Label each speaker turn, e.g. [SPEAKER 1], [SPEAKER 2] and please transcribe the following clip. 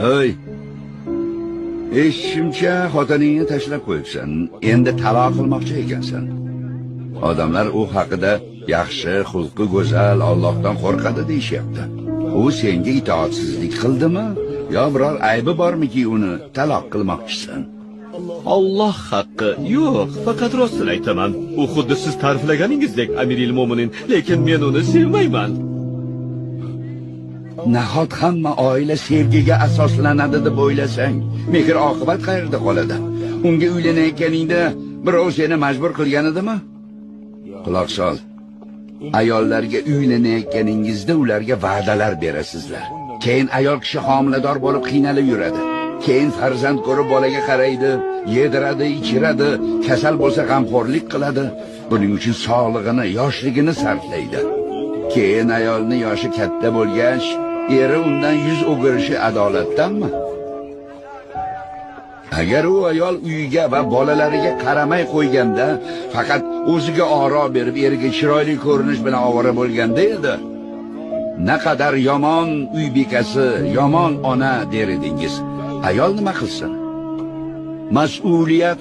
[SPEAKER 1] Hey, eshitishimcha xotiningni tashlab qo'yibsan, endi taloq qilmoqchi ekansan. Odamlar u haqida yaxshi, xulqi go'zal, Allohdan qo'rqadi deyishyapti. U senga itoatsizlik qildimi? Yo biror aybi bormiki uni taloq qilmoqchisan?
[SPEAKER 2] Alloh haqqi, yo'q, faqat rostini aytaman. U xuddi siz ta'riflaganingizdek Amiril Mo'minin, lekin men uni sevmayman.
[SPEAKER 1] Nahot hamma oila sevgiga asoslanadi deb o'ylasang, mehr oqibat qayerda qoladi? Unga uylanayotganingda birov seni majbur qilgan edimi? Quloq sol. Ayollarga uylanayotganingizda ularga va'dalar berasizlar. Keyin ayol kishi homilador bo'lib qiynalib yuradi. Keyin farzand ko'rib bolaga qaraydi, yediradi, ichiradi, kasal bo'lsa g'amxo'rlik qiladi. Buning uchun sog'lig'ini, yoshligini sarflaydi. Keyin ayolni yoshi katta bo'lgach, eri undan yuz o'girishi adolatdanmi? Agar u ayol uyiga va bolalariga qaramay qo'yganda, faqat o'ziga oro berib, eriga chiroyli ko'rinish bilan ovora bo'lganda edi, naqadar yomon uy bekasi, yomon ona der edingiz. Ayol nima qilsin? Mas'uliyat